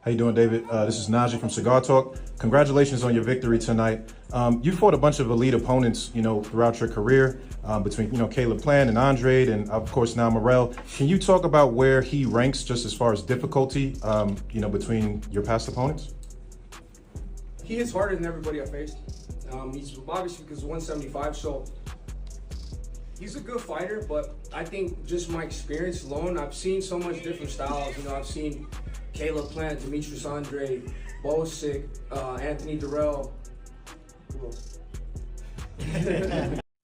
How you doing, David? This is Najee from Cigar Talk. Congratulations on your victory tonight. You fought a bunch of elite opponents, throughout your career, between, Caleb Plant and Andre, and of course now Morrell. Can you talk about where he ranks just as far as difficulty, between your past opponents? He hits harder than everybody I faced. He's obviously because 175, so he's a good fighter, but I think just my experience alone, I've seen so much different styles. I've seen Caleb Plant, Demetrius Andre, Bosick, Anthony Durrell. Who else?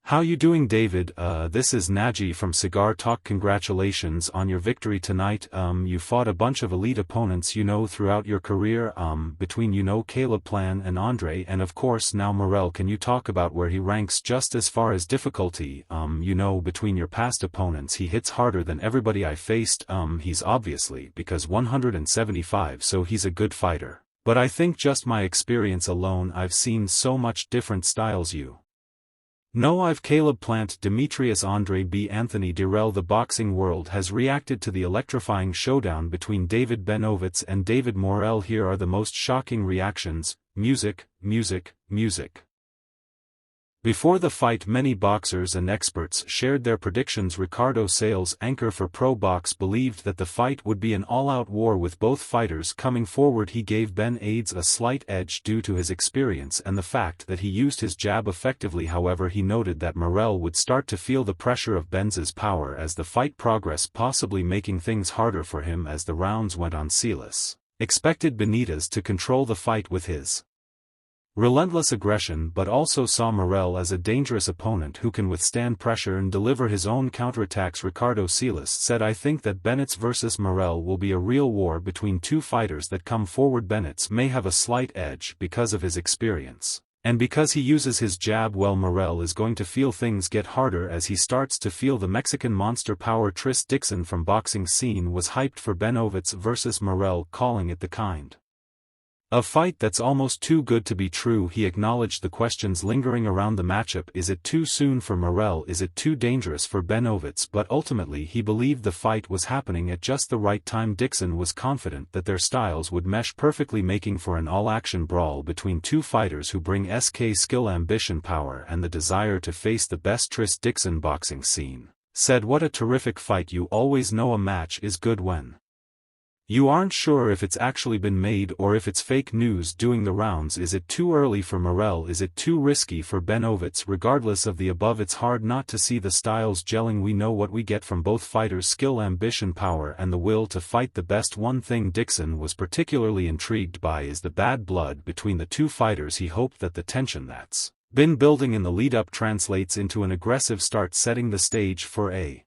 How you doing, David? This is Najee from Cigar Talk. Congratulations on your victory tonight. You fought a bunch of elite opponents, throughout your career, between, Caleb Plant and Andre, and of course now Morrell. Can you talk about where he ranks just as far as difficulty? Between your past opponents, he hits harder than everybody I faced. He's obviously, because 175, so he's a good fighter. But I think just my experience alone, I've seen so much different styles. I've Caleb Plant, Demetrius Andre B. Anthony Durrell. The boxing world has reacted to the electrifying showdown between David Benavidez and David Morrell. Here are the most shocking reactions. Music, music, music. Before the fight, many boxers and experts shared their predictions. Ricardo Sales, anchor for Pro Box, believed that the fight would be an all-out war with both fighters coming forward. He gave Benavidez a slight edge due to his experience and the fact that he used his jab effectively. However, he noted that Morrell would start to feel the pressure of Benz's power as the fight progressed, possibly making things harder for him as the rounds went on. Silas expected Benavidez to control the fight with his relentless aggression, but also saw Morrell as a dangerous opponent who can withstand pressure and deliver his own counterattacks. Ricardo Sales said, "I think that Benavidez versus Morrell will be a real war between two fighters that come forward. Benavidez may have a slight edge because of his experience, and because he uses his jab well. Morrell is going to feel things get harder as he starts to feel the Mexican monster power." Tris Dixon from Boxing Scene was hyped for Benavidez versus Morrell, calling it the kind of fight that's almost too good to be true. He acknowledged the questions lingering around the matchup. Is it too soon for Morrell? Is it too dangerous for Benavidez? But ultimately he believed the fight was happening at just the right time. Dixon was confident that their styles would mesh perfectly, making for an all-action brawl between two fighters who bring skill, ambition, power, and the desire to face the best. Tris Dixon, Boxing Scene, said, "What a terrific fight. You always know a match is good when you aren't sure if it's actually been made or if it's fake news doing the rounds. Is it too early for Morrell? Is it too risky for Benavidez? Regardless of the above, it's hard not to see the styles gelling. We know what we get from both fighters: skill, ambition, power, and the will to fight the best. One thing Dixon was particularly intrigued by is the bad blood between the two fighters. He hoped that the tension that's been building in the lead-up translates into an aggressive start, setting the stage for a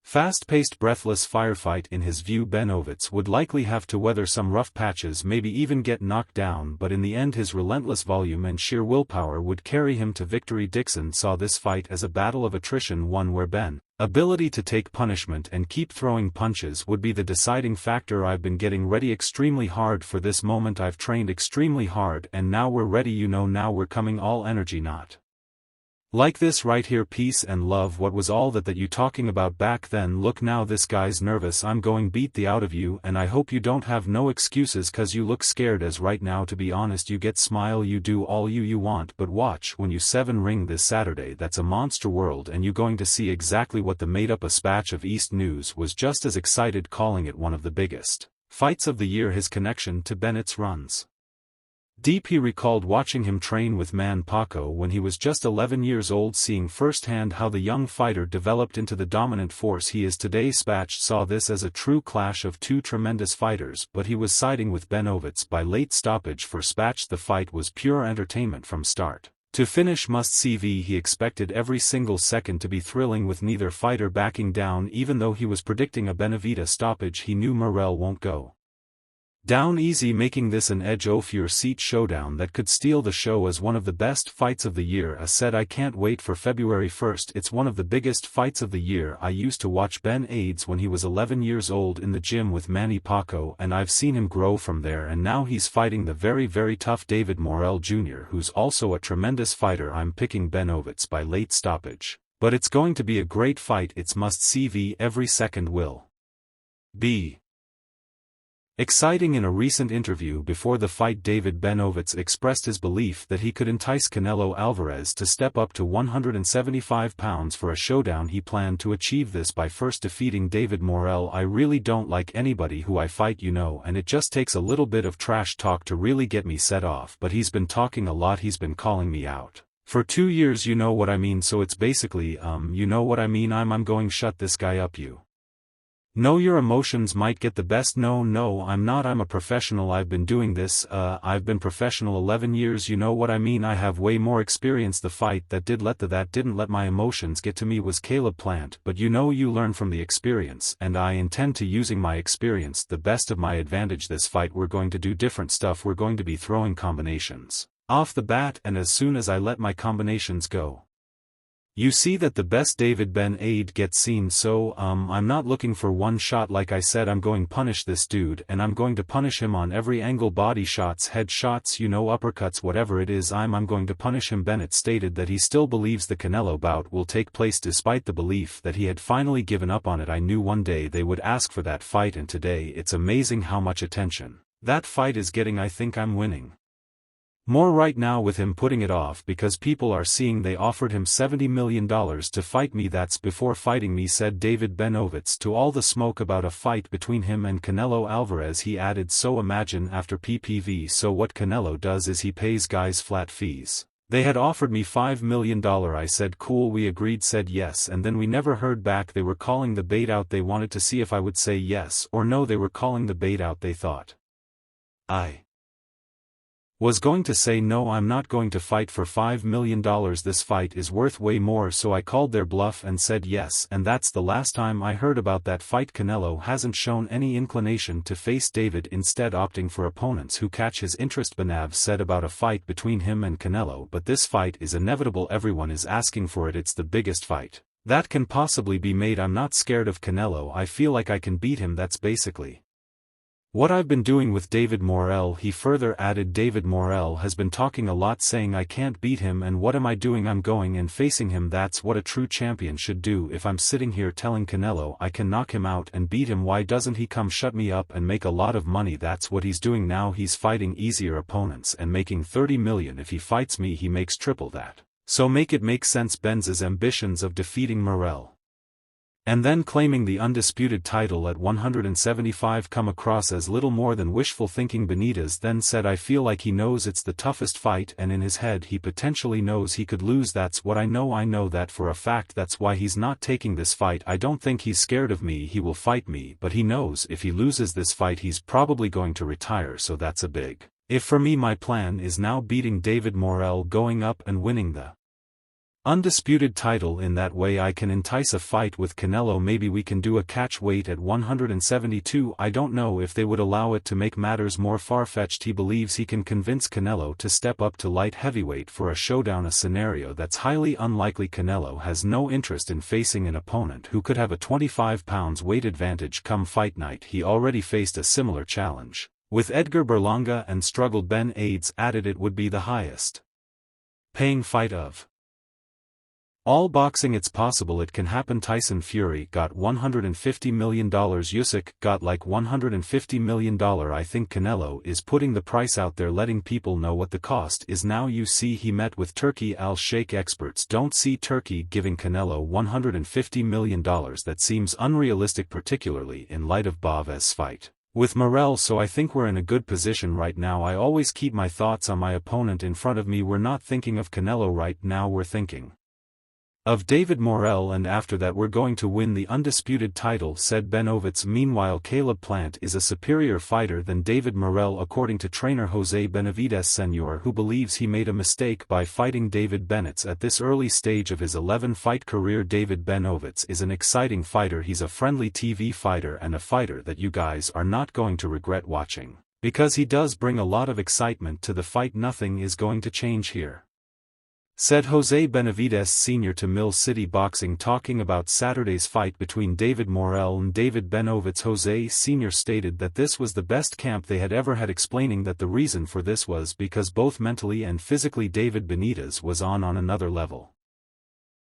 fast-paced, breathless firefight. In his view, Benavidez would likely have to weather some rough patches, maybe even get knocked down, but in the end his relentless volume and sheer willpower would carry him to victory. Dixon saw this fight as a battle of attrition, one where Ben's ability to take punishment and keep throwing punches would be the deciding factor. "I've been getting ready extremely hard for this moment. I've trained extremely hard, and now we're ready. Now we're coming, all energy, not like this right here. Peace and love. What was all that you talking about back then? Look now, this guy's nervous. I'm going beat the out of you, and I hope you don't have no excuses, cause you look scared as right now. To be honest, you get smile, you do all you want, but watch when you 7 ring this Saturday. That's a monster world, and you going to see exactly what the made up." A spatch of East News was just as excited, calling it one of the biggest fights of the year. His connection to Benavidez runs deep. He recalled watching him train with Man Paco when he was just 11 years old, seeing firsthand how the young fighter developed into the dominant force he is today. Spatch saw this as a true clash of two tremendous fighters, but he was siding with Benavidez by late stoppage. For Spatch, the fight was pure entertainment from start to finish. Must-see. He expected every single second to be thrilling, with neither fighter backing down. Even though he was predicting a Benavidez stoppage, he knew Morrell won't go down easy, making this an edge-of-your-seat showdown that could steal the show as one of the best fights of the year. I said, "I can't wait for February 1st. It's one of the biggest fights of the year. I used to watch Benavidez when he was 11 years old in the gym with Manny Pacquiao, and I've seen him grow from there, and now he's fighting the very, very tough David Morrell Jr., who's also a tremendous fighter. I'm picking Benavidez by late stoppage, but it's going to be a great fight. It's must-see. Every second will be Exciting. In a recent interview before the fight, David Benavidez expressed his belief that he could entice Canelo Alvarez to step up to 175 pounds for a showdown. He planned to achieve this by first defeating David Morrell. I really don't like anybody who I fight, and it just takes a little bit of trash talk to really get me set off, but he's been talking a lot. He's been calling me out for 2 years, you know what I mean, so it's basically, you know what I mean, I'm going shut this guy up. You know your emotions might get the best. No, I'm not. I'm a professional. I've been doing this, I've been professional 11 years, you know what I mean. I have way more experience. The fight that didn't let my emotions get to me was Caleb Plant, but you learn from the experience, and I intend to using my experience the best of my advantage. This fight we're going to do different stuff. We're going to be throwing combinations off the bat, and as soon as I let my combinations go, you see that the best David Benavidez gets seen. So I'm not looking for one shot. Like I said, I'm going punish this dude, and I'm going to punish him on every angle. Body shots, head shots, uppercuts, whatever it is, I'm going to punish him. Bennett stated that he still believes the Canelo bout will take place despite the belief that he had finally given up on it. I knew one day they would ask for that fight, and today it's amazing how much attention that fight is getting. I think I'm winning more right now with him putting it off, because people are seeing they offered him $70 million to fight me. That's before fighting me, said David Benavidez to all the smoke about a fight between him and Canelo Alvarez. He added, so imagine after PPV. So what Canelo does is he pays guys flat fees. They had offered me $5 million. I said cool, we agreed, said yes, and then we never heard back. They were calling the bait out. They wanted to see if I would say yes or no. They were calling the bait out. They thought I was going to say no, I'm not going to fight for $5 million. This fight is worth way more. So I called their bluff and said yes, and that's the last time I heard about that fight. Canelo hasn't shown any inclination to face David, instead opting for opponents who catch his interest. Benavidez said about a fight between him and Canelo, but this fight is inevitable. Everyone is asking for it. It's the biggest fight that can possibly be made. I'm not scared of Canelo. I feel like I can beat him. That's basically what I've been doing with David Morrell. He further added, David Morrell has been talking a lot, saying I can't beat him, and what am I doing? I'm going and facing him. That's what a true champion should do. If I'm sitting here telling Canelo I can knock him out and beat him, why doesn't he come shut me up and make a lot of money? That's what he's doing now. He's fighting easier opponents and making $30 million. If he fights me, he makes triple that. So make it make sense. Benz's ambitions of defeating Morrell and then claiming the undisputed title at 175 come across as little more than wishful thinking. Benavidez then said, I feel like he knows it's the toughest fight, and in his head he potentially knows he could lose. That's what I know that for a fact. That's why he's not taking this fight. I don't think he's scared of me. He will fight me, but he knows if he loses this fight he's probably going to retire, so that's a big if for me. My plan is now beating David Morrell, going up and winning the undisputed title. In that way I can entice a fight with Canelo. Maybe we can do a catch weight at 172. I don't know if they would allow it. To make matters more far-fetched, he believes he can convince Canelo to step up to light heavyweight for a showdown, a scenario that's highly unlikely. Canelo has no interest in facing an opponent who could have a 25 pounds weight advantage come fight night. He already faced a similar challenge with Edgar Berlanga and struggled. Benavidez added it would be the highest paying fight of all boxing. It's possible it can happen. Tyson Fury got $150 million. Usyk got like $150 million. I think Canelo is putting the price out there, letting people know what the cost is now. You see, he met with Turkey al-Sheikh. Experts don't see Turkey giving Canelo $150 million. That seems unrealistic, particularly in light of Benavidez's fight with Morrell. So I think we're in a good position right now. I always keep my thoughts on my opponent in front of me. We're not thinking of Canelo right now, we're thinking of David Morrell, and after that we're going to win the undisputed title, said Benavidez. Meanwhile, Caleb Plant is a superior fighter than David Morrell, according to trainer Jose Benavidez Sr., who believes he made a mistake by fighting David Benavidez at this early stage of his 11-fight career. David Benavidez is an exciting fighter. He's a friendly TV fighter and a fighter that you guys are not going to regret watching, because he does bring a lot of excitement to the fight. Nothing is going to change here, said Jose Benavidez Sr. to Mill City Boxing, talking about Saturday's fight between David Morrell and David Benavidez. Jose Sr. stated that this was the best camp they had ever had, explaining that the reason for this was because both mentally and physically David Benavidez was on another level.